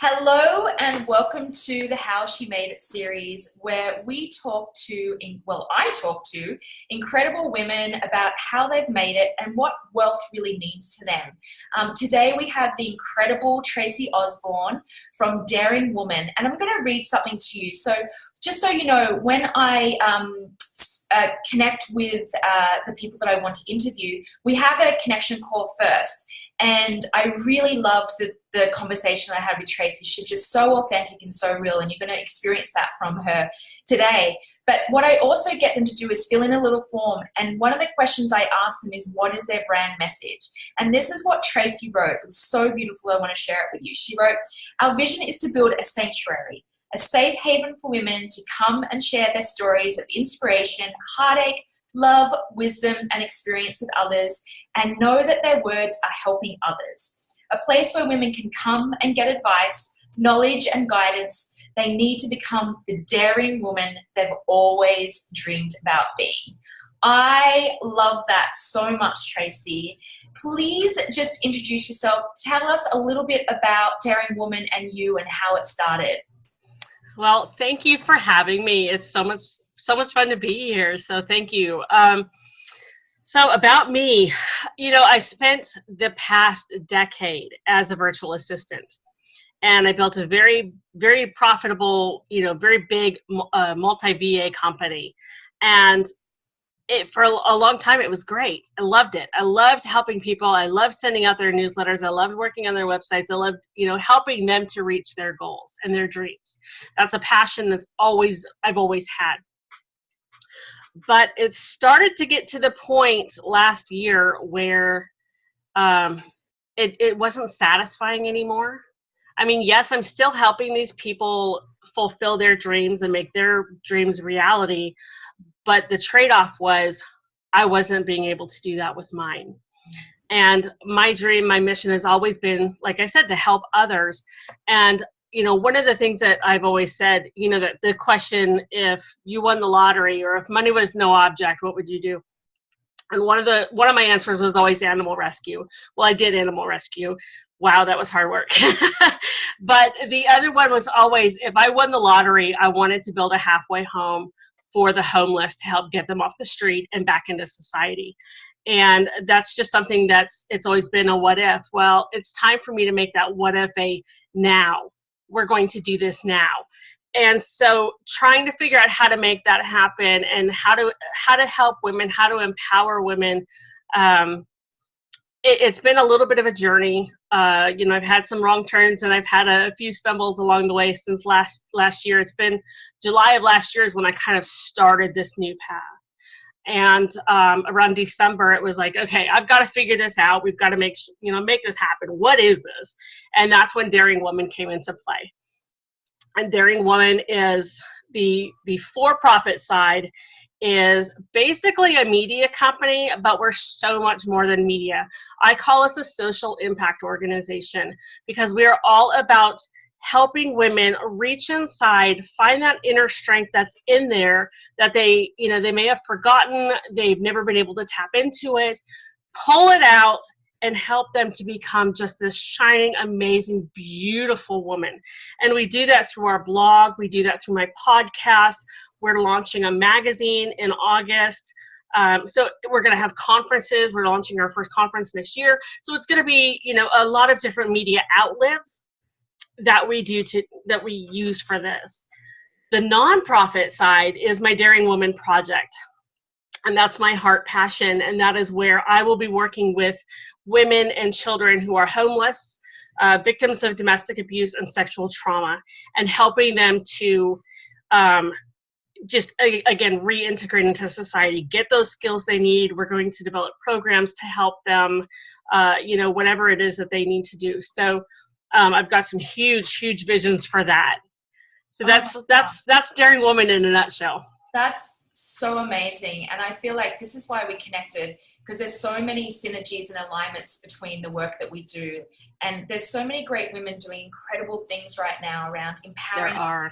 Hello and welcome to the How She Made It series, where we talk to, I talk to incredible women about how they've made it and what wealth really means to them. Today we have the incredible Tracey Osborne from Daring Woman, and I'm going to read something to you. So just so you know, when I connect with the people that I want to interview, we have a connection call first. And I really loved the conversation I had with Tracey. She was just so authentic and so real, and you're going to experience that from her today. But what I also get them to do is fill in a little form. And one of the questions I ask them is, what is their brand message? And this is what Tracey wrote. It was so beautiful. I want to share it with you. She wrote, "Our vision is to build a sanctuary, a safe haven for women to come and share their stories of inspiration, heartache, love, wisdom, and experience with others, and know that their words are helping others. A place where women can come and get advice, knowledge, and guidance they need to become the daring woman they've always dreamed about being." I love that so much, Tracey. Please just introduce yourself. Tell us a little bit about Daring Woman and you and how it started. Well, thank you for having me. It's so much fun to be here. So thank you. So about me, I spent the past decade as a virtual assistant, and I built a very, very profitable, very big multi-VA company. And for a long time, it was great. I loved it. I loved helping people. I loved sending out their newsletters. I loved working on their websites. I loved, helping them to reach their goals and their dreams. That's a passion I've always had. But it started to get to the point last year where it wasn't satisfying anymore. I mean, yes, I'm still helping these people fulfill their dreams and make their dreams reality. But the trade-off was I wasn't being able to do that with mine. And my dream, my mission has always been, like I said, to help others. And, one of the things that I've always said, that the question, if you won the lottery or if money was no object, what would you do? And one of my answers was always animal rescue. Well, I did animal rescue. Wow, that was hard work. But the other one was always, if I won the lottery, I wanted to build a halfway home for the homeless to help get them off the street and back into society. And that's just something it's always been a what if. Well, it's time for me to make that what if a now. We're going to do this now. And so trying to figure out how to make that happen and how to help women, how to empower women. It's been a little bit of a journey. I've had some wrong turns and I've had a few stumbles along the way since last year. It's been July of last year is when I kind of started this new path. And around December, it was like, okay, I've got to figure this out. We've got to make this happen. What is this? And that's when Daring Woman came into play. And Daring Woman is the for-profit side is basically a media company, but we're so much more than media. I call us a social impact organization because we are all about helping women reach inside, find that inner strength that's in there that they may have forgotten, they've never been able to tap into it, pull it out, and help them to become just this shining, amazing, beautiful woman. And we do that through our blog. We do that through my podcast. We're launching a magazine in August. So we're going to have conferences. We're launching our first conference next year. So it's going to be, a lot of different media outlets that we use for this. The nonprofit side is my Daring Woman project. And that's my heart passion. And that is where I will be working with women and children who are homeless, victims of domestic abuse and sexual trauma, and helping them to just, again, reintegrate into society, get those skills they need. We're going to develop programs to help them, whatever it is that they need to do. So I've got some huge visions for that. So that's Daring Woman in a nutshell. That's so amazing. And I feel like this is why we connected, because there's so many synergies and alignments between the work that we do. And there's so many great women doing incredible things right now around empowering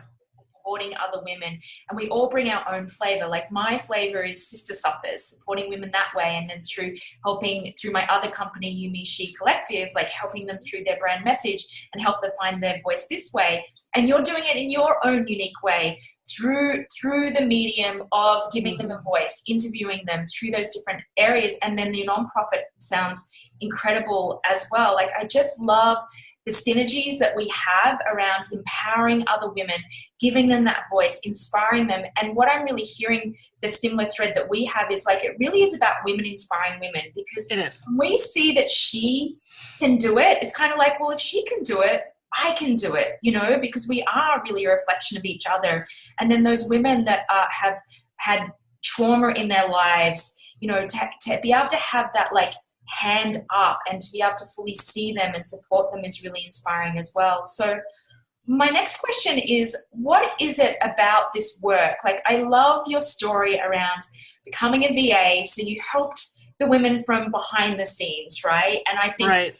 supporting other women, and we all bring our own flavor. Like my flavor is sister suppers, supporting women that way, and then through helping through my other company, You, Me, She Collective, like helping them through their brand message and help them find their voice this way. And you're doing it in your own unique way through the medium of giving them a voice, interviewing them through those different areas. And then the nonprofit sounds incredible as well. Like I just love the synergies that we have around empowering other women, giving them that voice, inspiring them. And what I'm really hearing, the similar thread that we have is like, it really is about women inspiring women, because when we see that she can do it, it's kind of like, well, if she can do it, I can do it, you know, because we are really a reflection of each other. And then those women that have had trauma in their lives, you know, to be able to have that like hand up and to be able to fully see them and support them is really inspiring as well. So my next question is, what is it about this work? Like, I love your story around becoming a VA. So you helped the women from behind the scenes, right? And I think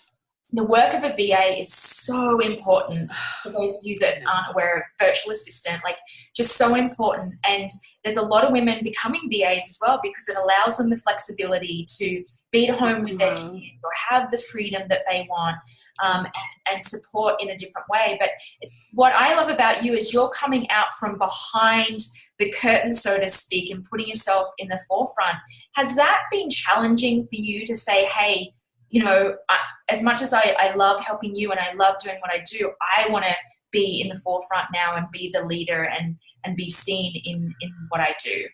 the work of a VA is so important for those of you that aren't aware of virtual assistant, like just so important. And there's a lot of women becoming VAs as well, because it allows them the flexibility to be at home with their kids or have the freedom that they want, and support in a different way. But what I love about you is you're coming out from behind the curtain, so to speak, and putting yourself in the forefront. Has that been challenging for you to say, hey, you know, as much as I love helping you and I love doing what I do, I want to be in the forefront now and be the leader and be seen in what I do?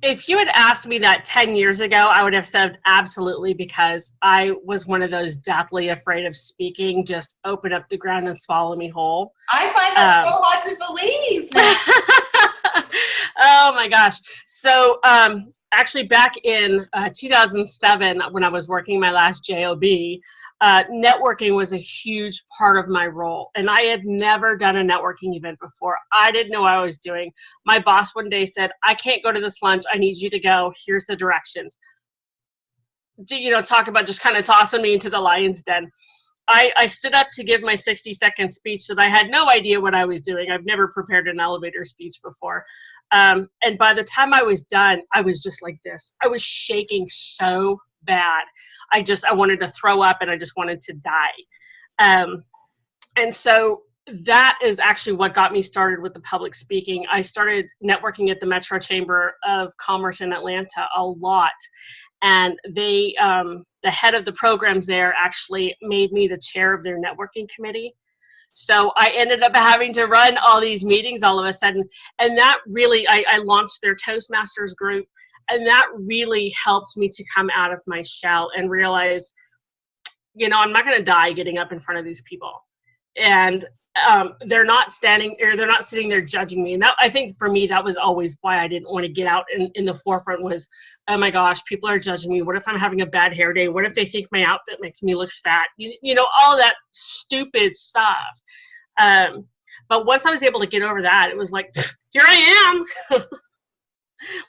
If you had asked me that 10 years ago, I would have said absolutely, because I was one of those deathly afraid of speaking, just open up the ground and swallow me whole. I find that so hard to believe. Oh my gosh. So, actually back in 2007, when I was working my last job, networking was a huge part of my role. And I had never done a networking event before. I didn't know what I was doing. My boss one day said, I can't go to this lunch. I need you to go. Here's the directions. You know, talk about just kind of tossing me into the lion's den. I stood up to give my 60-second speech, so that I had no idea what I was doing. I've never prepared an elevator speech before. And by the time I was done, I was just like this. I was shaking so bad. I wanted to throw up, and I just wanted to die. And so that is actually what got me started with the public speaking. I started networking at the Metro Chamber of Commerce in Atlanta a lot. And they, the head of the programs there actually made me the chair of their networking committee. So I ended up having to run all these meetings all of a sudden. And that really, I launched their Toastmasters group. And that really helped me to come out of my shell and realize, you know, I'm not going to die getting up in front of these people. And they're not standing, or they're not sitting there judging me. And that, I think for me, that was always why I didn't want to get out in the forefront was, oh my gosh, people are judging me. What if I'm having a bad hair day? What if they think my outfit makes me look fat? You know, all that stupid stuff. But once I was able to get over that, it was like, here I am.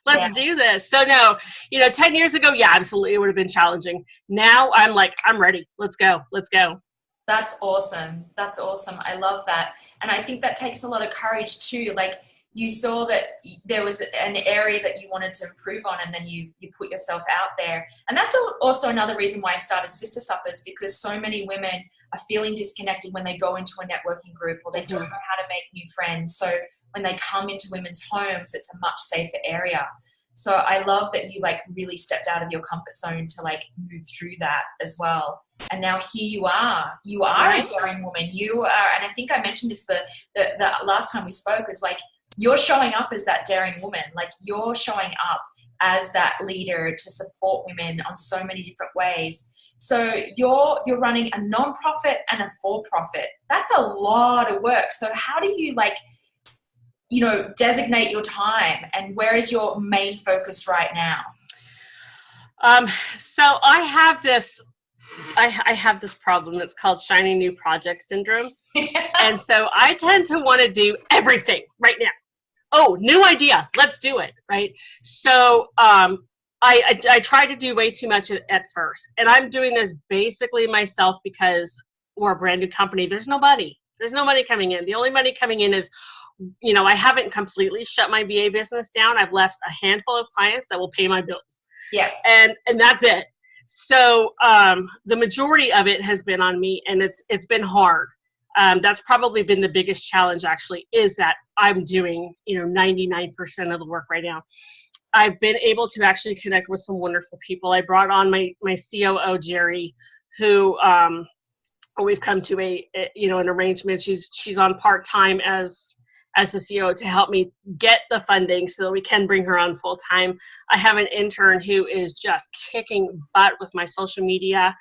Let's do this. So no, you know, 10 years ago, yeah, absolutely, it would have been challenging. Now I'm like, I'm ready. Let's go. Let's go. That's awesome. That's awesome. I love that. And I think that takes a lot of courage too. Like, you saw that there was an area that you wanted to improve on, and then you put yourself out there. And that's also another reason why I started Sister Suppers, because so many women are feeling disconnected when they go into a networking group, or they don't know how to make new friends. So when they come into women's homes, it's a much safer area. So I love that you like really stepped out of your comfort zone to like move through that as well. And now here you are a daring woman. You are, and I think I mentioned this the last time we spoke, is like, you're showing up as that daring woman. Like, you're showing up as that leader to support women on so many different ways. So you're running a nonprofit and a for-profit. That's a lot of work. So how do you like, you know, designate your time, and where is your main focus right now? So I have this problem that's called shiny new project syndrome. And so I tend to want to do everything right now. Oh, new idea. Let's do it. Right. So I try to do way too much at first. And I'm doing this basically myself because we're a brand new company. There's no money coming in. The only money coming in is I haven't completely shut my VA business down. I've left a handful of clients that will pay my bills. Yeah. And that's it. So the majority of it has been on me, and it's been hard. That's probably been the biggest challenge, actually, is that I'm doing 99% of the work right now. I've been able to actually connect with some wonderful people. I brought on my COO, Jerry, who we've come to an arrangement. She's on part-time as the CEO to help me get the funding so that we can bring her on full time. I have an intern who is just kicking butt with my social media,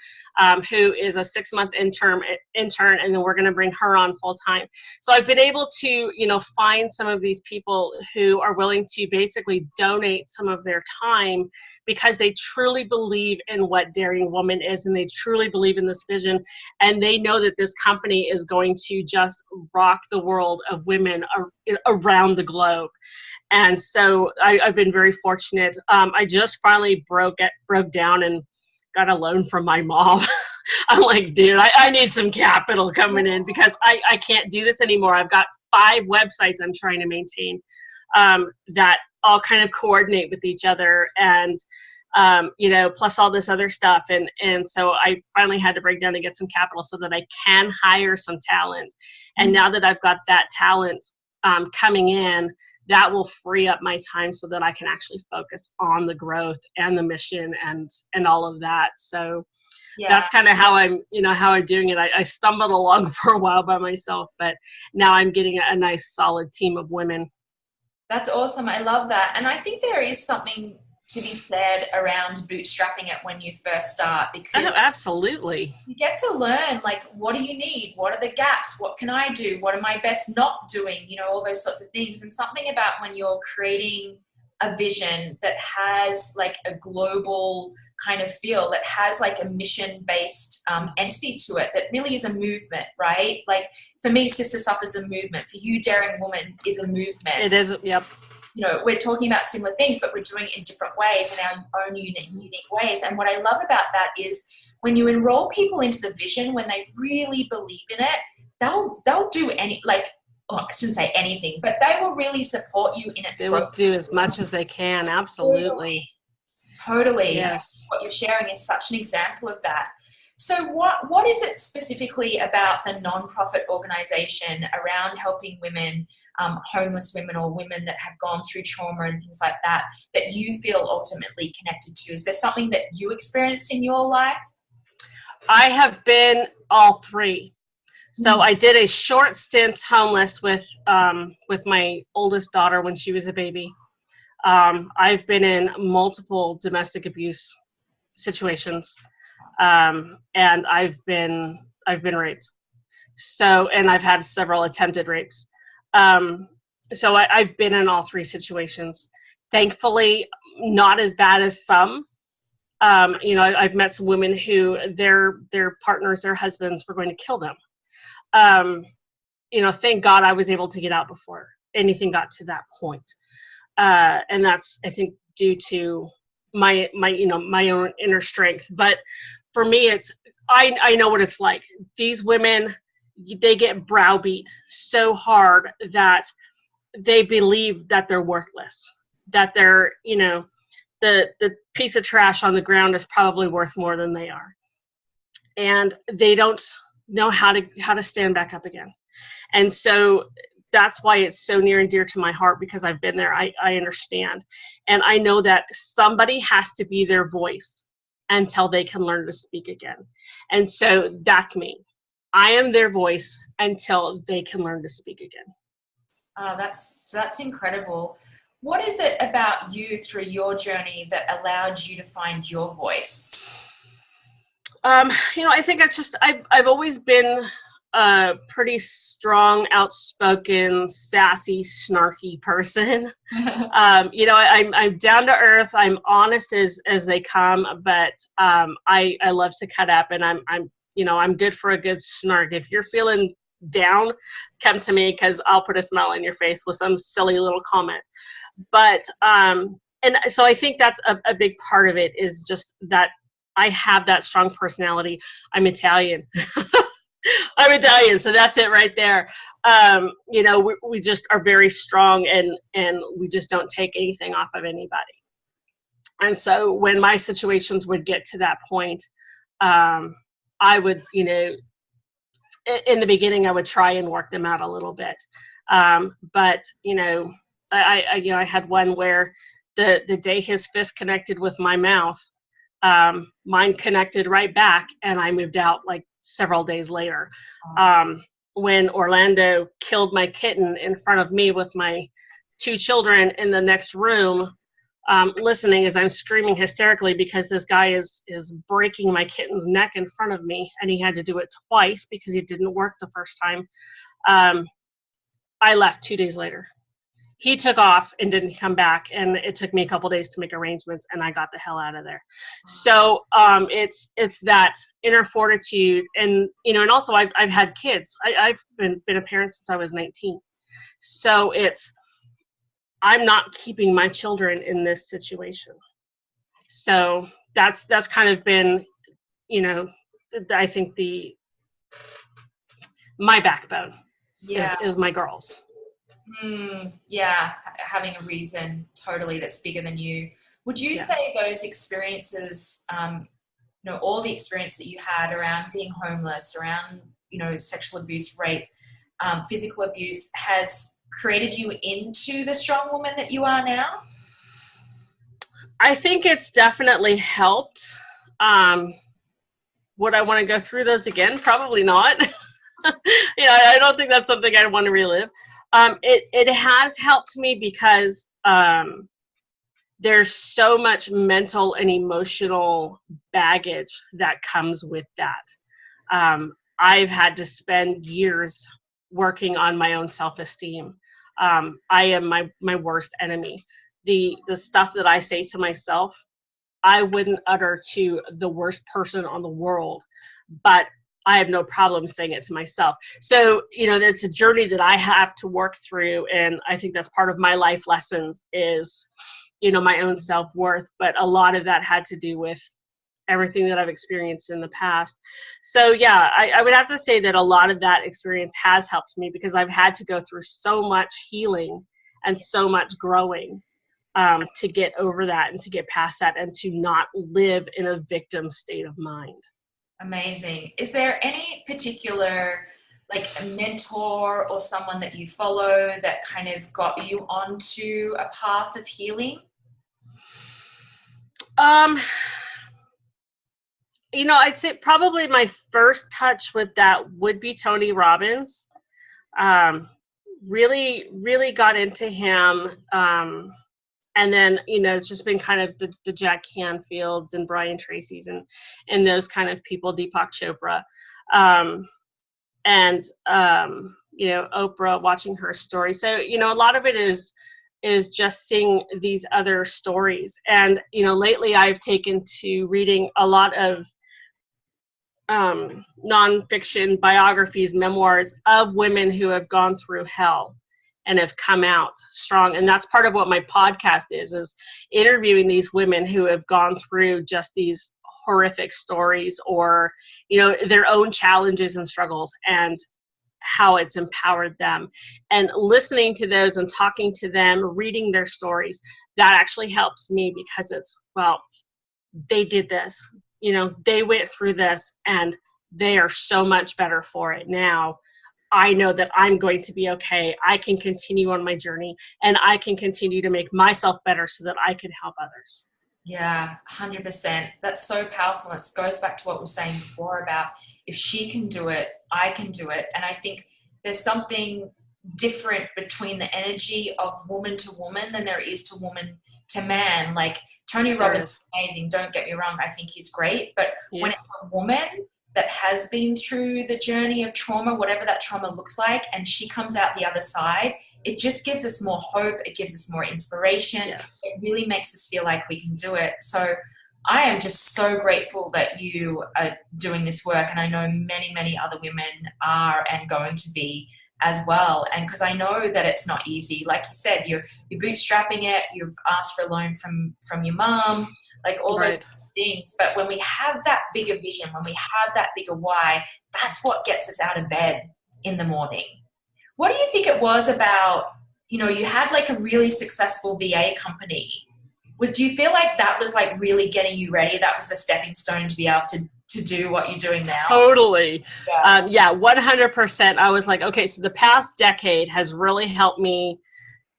who is a 6-month intern, and then we're going to bring her on full time. So I've been able to, find some of these people who are willing to basically donate some of their time because they truly believe in what Daring Woman is, and they truly believe in this vision, and they know that this company is going to just rock the world of women around the globe. And so I've been very fortunate. I just finally broke down and got a loan from my mom. I'm like, dude, I need some capital coming in because I can't do this anymore. I've got 5 websites I'm trying to maintain that all kind of coordinate with each other, and plus all this other stuff. And so I finally had to break down to get some capital so that I can hire some talent. And now that I've got that talent coming in, that will free up my time so that I can actually focus on the growth and the mission and all of that. So that's kind of how I'm doing it. I stumbled along for a while by myself, but now I'm getting a nice solid team of women. That's awesome. I love that. And I think there is something to be said around bootstrapping it when you first start, because absolutely, you get to learn, like, what do you need? What are the gaps? What can I do? What am I best not doing? All those sorts of things. And something about when you're creating a vision that has like a global kind of feel, that has like a mission-based entity to it, that really is a movement, right? Like for me, Sister Sup is a movement. For you, Daring Woman is a movement. It is, yep. We're talking about similar things, but we're doing it in different ways, in our own unique ways. And what I love about that is when you enroll people into the vision, when they really believe in it, they'll do I shouldn't say anything, but they will really support you in its growth. They will do as much as they can. Absolutely. Totally. Yes. What you're sharing is such an example of that. So what is it specifically about the nonprofit organization around helping women, homeless women or women that have gone through trauma and things like that, that you feel ultimately connected to? Is there something that you experienced in your life? I have been all 3. So I did a short stint homeless with my oldest daughter when she was a baby. I've been in multiple domestic abuse situations, and I've been raped. So, and I've had several attempted rapes. So I've been in all 3 situations. Thankfully, not as bad as some. I've met some women who their partners, their husbands, were going to kill them. Thank God I was able to get out before anything got to that point. And that's, I think, due to my own inner strength. But for me, I know what it's like. These women, they get browbeat so hard that they believe that they're worthless, that they're, the piece of trash on the ground is probably worth more than they are. And they don't know how to stand back up again. And so that's why it's so near and dear to my heart, because I've been there. I understand. And I know that somebody has to be their voice until they can learn to speak again. And so that's me. I am their voice until they can learn to speak again. That's incredible. What is it about you through your journey that allowed you to find your voice? I think I've always been a pretty strong, outspoken, sassy, snarky person. I'm down to earth. I'm honest as they come, but I love to cut up, and I'm good for a good snark. If you're feeling down, come to me, because I'll put a smile on your face with some silly little comment. But and so I think that's a big part of it, is just that I have that strong personality. I'm Italian. I'm Italian, so that's it right there. You know, we just are very strong, and we just don't take anything off of anybody. And so when my situations would get to that point, I would, you know, in the beginning, I would try and work them out a little bit. But you know, I had one where the day his fist connected with my mouth, mine connected right back, and I moved out like several days later. When Orlando killed my kitten in front of me with my two children in the next room, listening as I'm screaming hysterically because this guy is breaking my kitten's neck in front of me, and he had to do it twice because it didn't work the first time. I left 2 days later. He took off and didn't come back, and it took me a couple days to make arrangements, and I got the hell out of there. So it's that inner fortitude, and you know, and also I've had kids. I've been a parent since I was 19. So I'm not keeping my children in this situation. So that's kind of been, you know, I think my backbone is my girls. Yeah, having a reason totally that's bigger than you. Would you say those experiences, you know, all the experience that you had around being homeless, around, you know, sexual abuse, rape, physical abuse, has created you into the strong woman that you are now? I think it's definitely helped. Would I want to go through those again? Probably not. You know, I don't think that's something I'd want to relive. It has helped me because there's so much mental and emotional baggage that comes with that. I've had to spend years working on my own self-esteem. I am my worst enemy. The stuff that I say to myself, I wouldn't utter to the worst person on the world, but I have no problem saying it to myself. So, you know, it's a journey that I have to work through. And I think that's part of my life lessons is, you know, my own self-worth. But a lot of that had to do with everything that I've experienced in the past. So yeah, I would have to say that a lot of that experience has helped me because I've had to go through so much healing and so much growing to get over that and to get past that and to not live in a victim state of mind. Amazing. Is there any particular, like, a mentor or someone that you follow that kind of got you onto a path of healing? You know, I'd say probably my first touch with that would be Tony Robbins. Really got into him. And then, you know, it's just been kind of the Jack Canfields and Brian Traceys and those kind of people, Deepak Chopra. You know, Oprah, watching her story. So, you know, a lot of it is just seeing these other stories. And, you know, lately I've taken to reading a lot of nonfiction biographies, memoirs of women who have gone through hell and have come out strong. And that's part of what my podcast is interviewing these women who have gone through just these horrific stories or, you know, their own challenges and struggles and how it's empowered them. And listening to those and talking to them, reading their stories, that actually helps me because it's, well, they did this, you know, they went through this and they are so much better for it now. I know that I'm going to be okay. I can continue on my journey and I can continue to make myself better so that I can help others. Yeah, 100%. That's so powerful. And it goes back to what we were saying before about if she can do it, I can do it. And I think there's something different between the energy of woman to woman than there is to woman to man. Like Tony Robbins is amazing. Don't get me wrong. I think he's great. But when it's a woman that has been through the journey of trauma, whatever that trauma looks like, and she comes out the other side, it just gives us more hope. It gives us more inspiration. Yes. It really makes us feel like we can do it. So I am just so grateful that you are doing this work. And I know many, many other women are and going to be as well. And because I know that it's not easy. Like you said, you're bootstrapping it. You've asked for a loan from your mom, like all those things. But when we have that bigger vision, when we have that bigger why, that's what gets us out of bed in the morning. What do you think it was about, you had like a really successful VA company. Do you feel like that was like really getting you ready? That was the stepping stone to be able to do what you're doing now? Totally. Yeah, 100%. I was like, okay, so the past decade has really helped me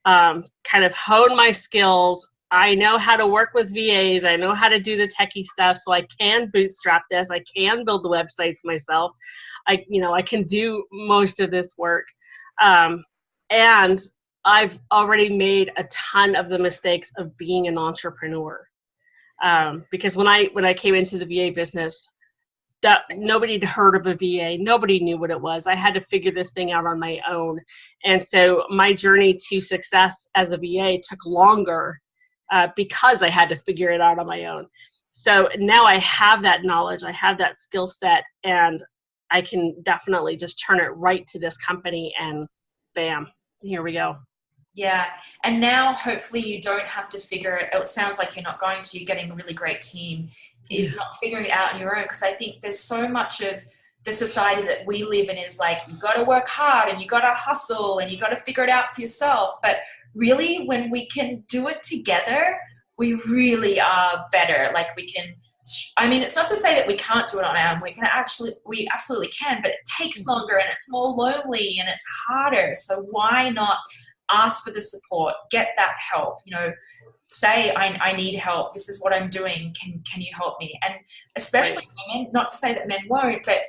kind of hone my skills. I know how to work with VAs. I know how to do the techie stuff, so I can bootstrap this. I can build the websites myself. I can do most of this work. And I've already made a ton of the mistakes of being an entrepreneur. Because when I came into the VA business, that nobody had heard of a VA. Nobody knew what it was. I had to figure this thing out on my own. And so my journey to success as a VA took longer because I had to figure it out on my own. So now I have that knowledge, I have that skill set, and I can definitely just turn it right to this company and bam, here we go. Yeah. And now hopefully you don't have to figure it out. It sounds like you're not going to. You're getting a really great team. Is not figuring it out on your own, because I think there's so much of the society that we live in is like, you got to work hard and you got to hustle and you got to figure it out for yourself. But really, when we can do it together, we really are better. Like it's not to say that we can't do it on our own. We absolutely can, but it takes longer and it's more lonely and it's harder. So why not ask for the support, get that help, say, I need help. This is what I'm doing. Can you help me? And especially women, not to say that men won't, but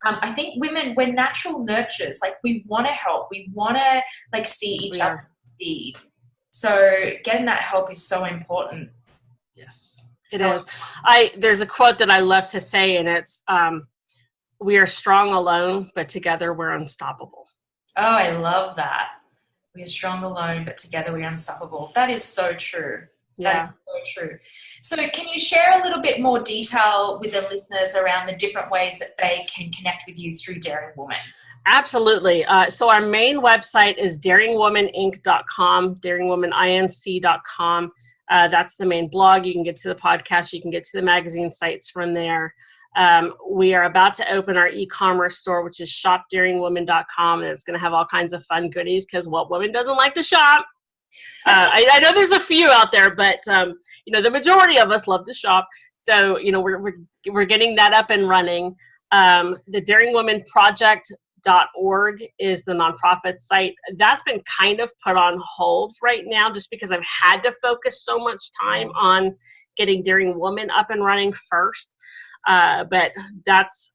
I think women, we're natural nurturers. Like, we want to help. We want to like see each other succeed. So getting that help is so important. Yes, it is. There's a quote that I love to say, and it's, we are strong alone, but together we're unstoppable. Oh, I love that. We are strong alone, but together we are unstoppable. That is so true. Yeah. That is so true. So can you share a little bit more detail with the listeners around the different ways that they can connect with you through Daring Woman? Absolutely. So our main website is daringwomaninc.com, daringwomaninc.com. That's the main blog. You can get to the podcast. You can get to the magazine sites from there. We are about to open our e-commerce store, which is shopdaringwoman.com, and it's going to have all kinds of fun goodies, because what woman doesn't like to shop? I know there's a few out there, but the majority of us love to shop. So we're getting that up and running. The daringwomanproject.org is the nonprofit site. That's been kind of put on hold right now, just because I've had to focus so much time on getting Daring Woman up and running first. But that's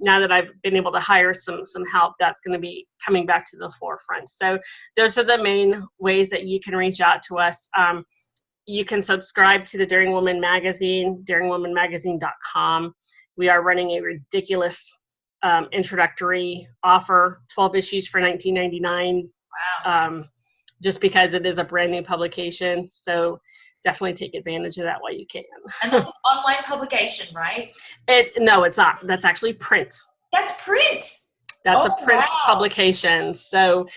now that I've been able to hire some help, that's going to be coming back to the forefront. So those are the main ways that you can reach out to us. You can subscribe to the Daring Woman magazine, daringwomanmagazine.com. We are running a ridiculous introductory offer, 12 issues for $19.99. Wow. Just because it is a brand new publication. So definitely take advantage of that while you can. And that's an online publication, right? No, it's not. That's actually print. That's print. That's a print publication. So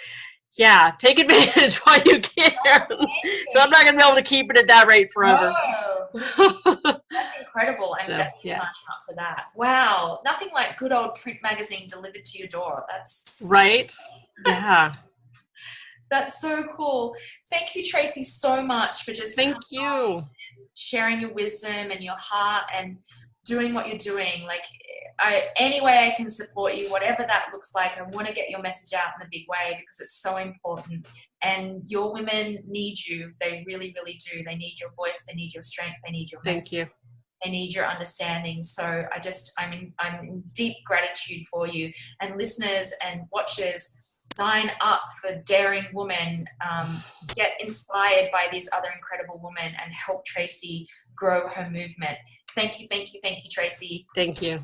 yeah, take advantage while you can. So I'm not going to be able to keep it at that rate forever. No. That's incredible. I'm definitely signing up for that. Wow. Nothing like good old print magazine delivered to your door. That's right. Yeah. That's so cool. Thank you, Tracey, so much for just sharing your wisdom and your heart and doing what you're doing. Like, any way I can support you, whatever that looks like, I want to get your message out in a big way, because it's so important. And your women need you. They really, really do. They need your voice. They need your strength. They need your message. Thank you. They need your understanding. So I'm in deep gratitude for you. And listeners and watchers, sign up for Daring Woman, get inspired by these other incredible women, and help Tracey grow her movement. Thank you, Tracey. Thank you.